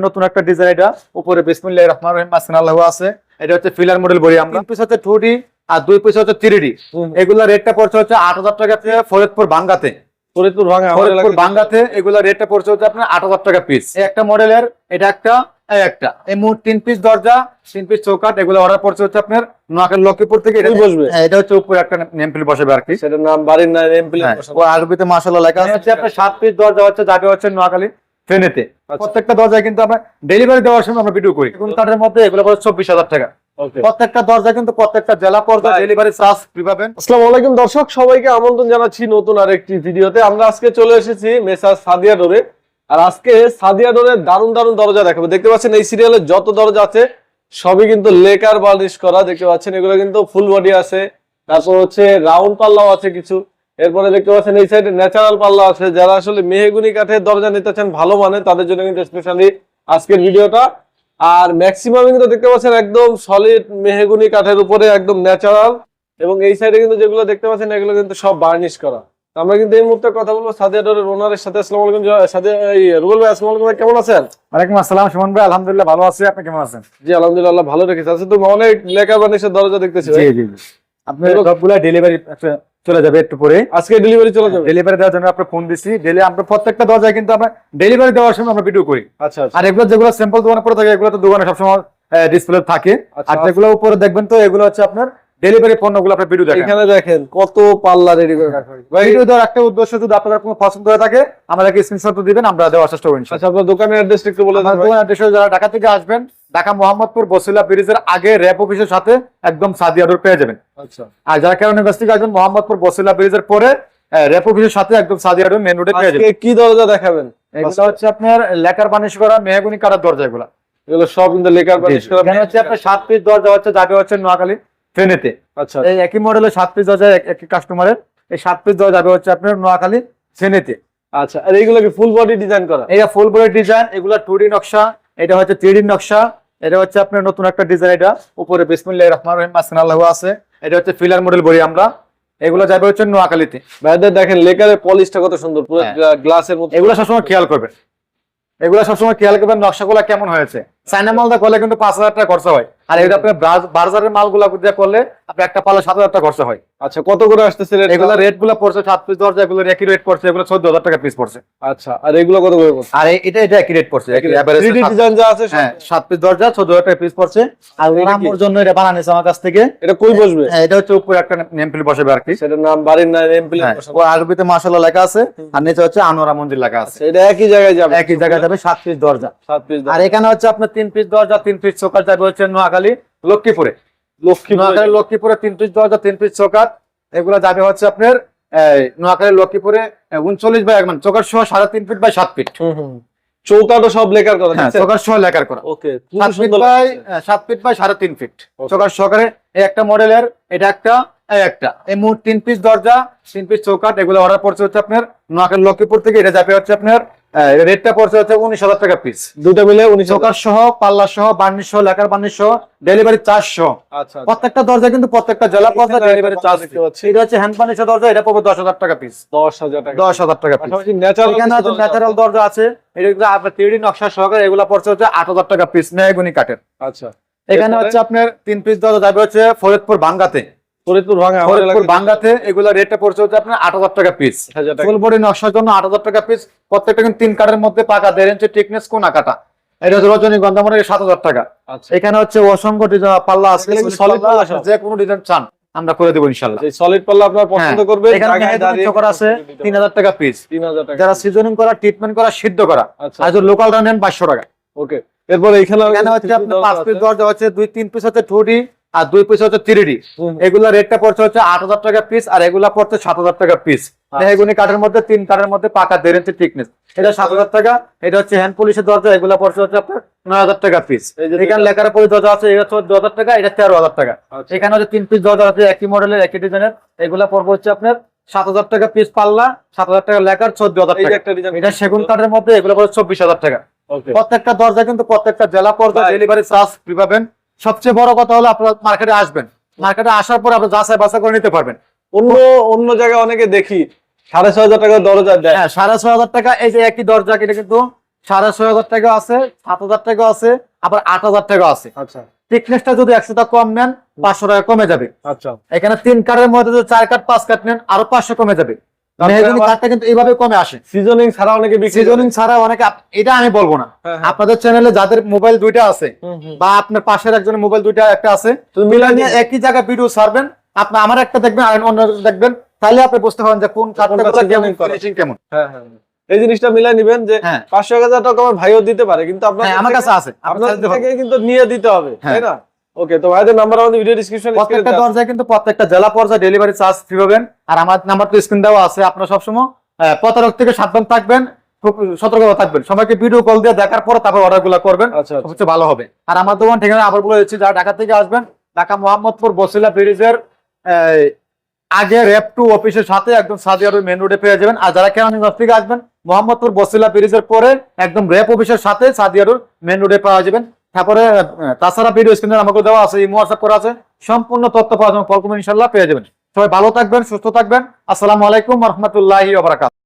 নতুন একটা ডিজাইন, এটা উপরে বিসমিল্লাহির রহমানির রহিম মাঝখানে আল্লাহ আছে। এটা হচ্ছে ফিলার মডেল বলি আমরা। তিন পিস হচ্ছে 2D আর দুই পিস হচ্ছে 3D। এগুলা রেটটা পড়ছে হচ্ছে 8000 টাকা ফরিদপুর ভাঙ্গাতে। ফরিদপুর ভাঙ্গাতে এগুলা রেটটা পড়ছে হচ্ছে আপনার 8000 টাকা পিস। এই একটা মডেলের, এটা একটা এই মোট 3 পিস দরজা, 3 পিস চৌকাঠ, এগুলো অর্ডার পড়ছে হচ্ছে আপনার নোয়াখালী লক্ষ্মীপুর থেকে। এটা বসবে, এটা হচ্ছে উপরে একটা নেম প্লেট বসবে আর কি, সেটার নাম বাড়ির না নেম প্লেট বসবে। ও আরবিতে মাশাআল্লাহ লেখা আছে। আপনার 7 পিস দরজা হচ্ছে যাবে হচ্ছে নোয়াখালী ফেনেতে। প্রত্যেকটা দরজায় কিন্তু আমরা ডেলিভারি দেওয়ার সময় আমরা ভিডিও করি। কোন কার্ডের মধ্যে এগুলো পড়ছে 24000 টাকা। প্রত্যেকটা দরজা কিন্তু প্রত্যেকটা জেলা পর্যায়ে ডেলিভারি চার্জ ফ্রি পাবেন। আসসালামু আলাইকুম দর্শক, সবাইকে আমন্ত্রণ জানাচ্ছি নতুন আরেকটি ভিডিওতে। আমরা আজকে চলে এসেছি মেসার্স সাদিয়া ডোরে। আর আজকে সাদিয়া ডোরের দারুণ দারুণ দরজা দেখাবো। দেখতে পাচ্ছেন এই সিরিয়ালের যত দরজা আছে সবই কিন্তু লেকার বার্নিশ করা। দেখতে পাচ্ছেন এগুলো কিন্তু ফুল বডি আছে, তারপর হচ্ছে রাউন্ড পাল্লাও আছে কিছু। এরপরে দেখতে পাচ্ছেন এই সাইডে ন্যাচারাল পাল্লা আছে। যারা আসলে মেহগুনি কাঠের দরজা নিতে চান ভালো মানে, তাদের জন্য কিন্তু স্পেশালি আজকের ভিডিওটা। আর ম্যাক্সিমাম কিন্তু দেখতে পাচ্ছেন একদম সলিড মেহগুনি কাঠের উপরে একদম ন্যাচারাল। এবং এই সাইডে কিন্তু যেগুলো দেখতে পাচ্ছেন এগুলো কিন্তু সব বার্নিশ করা। আমরা কিন্তু এই মুহূর্তে কথা বলবো সাদিয়া ডোরের ওনারের সাথে। আসসালামু আলাইকুম সাদিয়া, রুবেল ভাই আসসালামু আলাইকুম, কেমন আছেন? ওয়ালাইকুম আসসালাম সুমন ভাই, আলহামদুলিল্লাহ ভালো আছি, আপনি কেমন আছেন? জি আলহামদুলিল্লাহ ভালো রেখেছি। আচ্ছা, তুমি অনেক লেকার বার্নিশের দরজা দেখতেছি। জি জি জি, আপনি সবগুলো ডেলিভারি চলে যাবে একটু পরে। আজকে ডেলিভারি চলে যাবে? ডেলিভারি দেওয়ার জন্য আপনি ফোন দিছি। আমরা প্রত্যেকটা দরজায় কিন্তু আমরা ডেলিভারি দেওয়ার সময় আমরা ভিডিও করি। আচ্ছা, আর এগুলো যেগুলো স্যাম্পল দোকানে পড়ে থাকে এগুলো তো দোকানে সবসময় ডিসপ্লে থাকে। আর যেগুলো উপরে দেখবেন তো এগুলো হচ্ছে আপনার ডেলিভারি পণ্যগুলো আপনি ভিডিও দেখেন। এখানে দেখেন কত পাল্লা রেডি করে রাখা হয়েছে। ভিডিও দেওয়ার একটা উদ্দেশ্য, যদি আপনাদের কোনো পছন্দ হয়ে থাকে আমাদেরকে স্ক্রিনশট দিবেন, আমরা দেওয়ার চেষ্টা করব ইনশাআল্লাহ। আচ্ছা, আপনার দোকানের অ্যাড্রেসটা একটু বলে দেন। দোকানের অ্যাড্রেস, যারা ঢাকা থেকে আসবেন, ঢাকা মোহাম্মদপুর বসিলা ব্রিজের আগে র‍্যাপ অফিসের সাথে একদম সাদিয়া ডোর পেয়ে যাবেন। আচ্ছা, আর যারা কেরানীগঞ্জ থেকে আসবেন মোহাম্মদপুর বসিলা ব্রিজের পরে র‍্যাপ অফিসের সাথে একদম সাদিয়া ডোর মেইন রোডে পেয়ে যাবেন। আজকে কি দরজা দেখাবেন? এগুলো হচ্ছে আপনার লেকার বার্নিশ করা মেহগনি কাঠের দরজা। এগুলো সব কিন্তু লেকার বার্নিশ করা। এখানে হচ্ছে আপনার 7 পিস দরজা হচ্ছে যাবে হচ্ছে নোয়াখালী ফেনেতে। আচ্ছা, এই একই মডেলের 7 পিস দরজা একই কাস্টমারের, এই 7 পিস দরজা যাবে হচ্ছে আপনার নোয়াখালী ফেনেতে। আচ্ছা, আর এইগুলো কি ফুল বডি ডিজাইন করা? এটা ফুল বডি ডিজাইন, এগুলা 2D নকশা, এটা হচ্ছে 3D নকশা। এটা হচ্ছে আপনার নতুন একটা ডিজাইন, এটা উপরে বিসমিল্লাহির রহমানির রহিম মাঝখানে আল্লাহ আছে। এটা হচ্ছে ফিলার মডেল বলি আমরা। এগুলো যাবে হচ্ছে নোয়াখালীতে। ভাইদের দেখেন লেকারের পলিশটা কত সুন্দর, পুরো গ্লাসের মতো। এগুলো সবসময় খেয়াল করবেন, নকশাগুলো কেমন হয়েছে। চায়না মালদা করলে কিন্তু 5000 টাকা খরচা হয়, আর এটা আপনার বাজারের মালগুলা দিয়ে করলে আপনার একটা পাল্লা 7000 টাকা খরচা হয়। আচ্ছা, কত করে আসতেছে রেট? এগুলো রেট গুলো পড়ছে 7 পিস দরজা, এগুলো একই রেট পড়ছে, এগুলো 14000 টাকা পিস পড়ছে। আচ্ছা, আর এগুলো কত করে পড়ছে? আর এটা একই রেট পড়ছে। 3D ডিজাইন যা আছে, হ্যাঁ 7 পিস দরজা 14000 টাকা পিস পড়ছে। আর রামুর জন্য এটা বানানিছে আমার কাছ থেকে। এটা কই বসবে? এটা হচ্ছে উপরে একটা নেম প্লেট বসবে আর কি, সেটার নাম বাড়ির না নেম প্লেট বসবে। ও আরবিতে মাশাআল্লাহ লেখা আছে, আর নিচে হচ্ছে আনোয়ারা মন্দির লেখা আছে। এটা একই জায়গায় যাবে? একই জায়গায় যাবে, 7 পিস দরজা। 7 পিস। আর এখানে হচ্ছে আপনার 3 পিস দরজা, 3 পিস চৌকাঠ যাবে হচ্ছে নোয়াখালী লক্ষ্মীপুরে। লক্ষ্মীপুরে 3 পিস দরজা, 3 পিস চৌকাঠ, এগুলো যাবে হচ্ছে আপনার নোয়াখালী লক্ষ্মীপুরে 39/1 মানে চৌকাঠ সহ 3.5 ফিট বাই 7 ফিট। চৌকাঠও সব লেকার করা? হ্যাঁ, চৌকাঠ সহ লেকার করা। ওকে, 7 ফিট বাই 3.5 ফিট চৌকাঠ সহকারে। এই একটা মডেলের, এটা একটা এই মোট 3 পিস দরজা, 3 পিস চৌকাঠ, এগুলো অর্ডার পড়ছে হচ্ছে আপনার নোয়াখালী লক্ষ্মীপুর থেকে। এটা যাবে হচ্ছে আপনার রেটটা পড়ছে হচ্ছে 19000 টাকা পিস। দুটো মিলে 19 চৌকাঠ সহ, পাল্লা সহ, বার্নিশ সহ, লেকার বার্নিশ সহ, ডেলিভারি চার্জ সহ। আচ্ছা, প্রত্যেকটা দরজা কিন্তু প্রত্যেকটা জেলা পর্যায়ে ডেলিভারি চার্জ দেখতে পাচ্ছি। এটা হচ্ছে হ্যান্ড বার্নিশের দরজা, এটা পড়বে 10000 টাকা পিস। 10000 টাকা। 10000 টাকা পিস। এখানে আছে ন্যাচারাল দরজা আছে, এটা কিন্তু আপনার 3D নকশা সহকারে, এগুলা পড়ছে হচ্ছে 8000 টাকা পিস মেহগনি কাঠের। আচ্ছা, এখানে হচ্ছে আপনার 3 পিস দরজা যাবে হচ্ছে ফরিদপুর ভাঙ্গাতে। এগুলা রেটটা পড়ছে হচ্ছে আপনার 8000 টাকা পিস। ফুল বডি নকশার জন্য 8000 টাকা পিস। প্রত্যেকটা কিন্তু 3 কাঠের মধ্যে পাকা, 1.5 ইঞ্চি টিকনেস কোনা কাটা। এটা হচ্ছে রজনীগন্ধা মডেল, 7000 টাকা। এখানে হচ্ছে অসংখ্য ডিজাইন পাল্লা আছে, সলিড পাল্লা, যে কোনো ডিজাইন চান আমরা করে দেব ইনশাআল্লাহ। এই সলিড পাল্লা আপনারা পছন্দ করবেন। এখানে চকর আছে 3000 টাকা পিস। 3000 টাকা। যারা সিজনিং করা, ট্রিটমেন্ট করা, সিদ্ধ করা, আর যে লোকালটা নেন 500 টাকা। ওকে, এরপর এখানে হচ্ছে আপনার 5 পিস দরজা হচ্ছে 2-3 পিস হচ্ছে 2D আর 2 পিস হচ্ছে 3D। এগুলা রেটটা পড়ছে হচ্ছে 8000 টাকা পিস, আর এগুলা পড়ছে 7000 টাকা পিস। মেহগনি কাঠের মধ্যে 3 কাঠের মধ্যে পাকা 1.5 ইঞ্চি থিকনেস, এটা 7000 টাকা। এটা হচ্ছে হ্যান্ড পলিশের দরজা, এগুলা পড়ছে হচ্ছে আপনার 9000 টাকা পিস। এখানে লেকার পলিশ দরজা আছে, এটা 14000 টাকা, এটা 13000 টাকা। এখানে হচ্ছে 3 পিস দরজা আছে একই মডেলের একই ডিজাইনের, এগুলা পড়বে হচ্ছে আপনার 7000 টাকা পিস পাল্লা, 7000 টাকা লেকার, 14000 টাকা। এটা সেগুন কাঠের মধ্যে, এগুলা পড়ছে 24000 টাকা। প্রত্যেকটা দরজা কিন্তু প্রত্যেকটা জেলা পর্যায়ে ডেলিভারি চার্জ ফ্রি পাবেন। সবচেয়ে বড় কথা হলো আপনারা মার্কেটে আসবেন, মার্কেটে আসার পর আপনি যাচাই বাছাই করে নিতে পারবেন। অন্য জায়গায় অনেকে দেখি 6500 টাকা দরজা দেয়। হ্যাঁ, 6500 টাকা। এই যে একই দরজা, এটা কিন্তু 6,500 টাকা আছে, 7,000 টাকা আছে, আবার 8,000 টাকা আছে। আচ্ছা থিকনেসটা যদি 100 টাকা কম নেন 500 টাকা কমে যাবে। আচ্ছা এখানে 3 কাঠের মধ্যে যদি 4 কাঠ 5 কাঠ নেন আরো 500 কমে যাবে। মেহগনি কাঠটা কিন্তু এইভাবে কমে আসে। সিজনিং ছাড়া অনেকে বিক্রি করে। সিজনিং ছাড়া অনেকে এটা আমি বলবো না। হ্যাঁ, হ্যাঁ। আপনাদের চ্যানেলে যাদের মোবাইল দুইটা আছে হুম, হুম। বা আপনার পাশের একজনের মোবাইল দুইটা একটা আছে, তো মিলাই নিয়ে একই জায়গায় ভিডিও ছাড়বেন, আপনি আমার একটা দেখবেন আর অন্য দেখবেন, তাহলে আপনি বুঝতে পারেন যে কোন কাঠটা কোনটা কেমন, seasoning করা। ফিনিশিং কেমন। হ্যাঁ হ্যাঁ হ্যাঁ। এই জিনিসটা মিলাই নিবেন যে হ্যাঁ। 500,000 টাকা আমার ভাইও দিতে পারে, কিন্তু আপনার হ্যাঁ, আমার কাছে আছে, আপনার আপনার থেকে কিন্তু নিয়ে দিতে হবে, হ্যাঁ। তাই না? ওকে, তো ভাইদের নাম্বার আমাদের ভিডিও ডেসক্রিপশনে প্রত্যেকটা দরজায় কিন্তু প্রত্যেকটা জেলা পর্যায়ে ডেলিভারি চার্জ ফ্রি পাবেন। আর আমার নাম্বার তো স্ক্রিন দেওয়া আছে। আপনারা সবসময় প্রতারক থেকে সাবধান থাকবেন, খুব সতর্কতা থাকবেন। সবাইকে ভিডিও কল দিয়ে দেখার পর তারপর অর্ডার গুলো করবেন, আচ্ছা, আচ্ছা। সবচেয়ে ভালো হবে। আর আমার দোকান ঠিকানা আবার বলে দিচ্ছি, যারা ঢাকা থেকে আসবেন, ঢাকা মোহাম্মদপুর বসিলা ব্রিজের আগে র্যাপ 2 অফিসের সাথে একদম সাদিয়া রোড মেন রোডে পেয়ে যাবেন। আর যারা কেরানীগঞ্জ থেকে আসবেন, মোহাম্মদপুর বসিলা ব্রিজের পরে একদম র্যাপ অফিসের সাথে সাদিয়া রোড মেন রোডে পাওয়া যাবেন। তারপরে তাছাড়া ভিডিও স্ক্রিনে আমাকে দেওয়া আছে, ইমো হোয়াটসঅ্যাপ করা আছে, সম্পূর্ণ তথ্য পাওয়া যাবে, কল করবেন, ইনশাআল্লাহ পেয়ে যাবেন। সবাই ভালো থাকবেন, সুস্থ থাকবেন। আসসালামু আলাইকুম ওয়া রাহমাতুল্লাহি ওয়া বারাকাতুহু।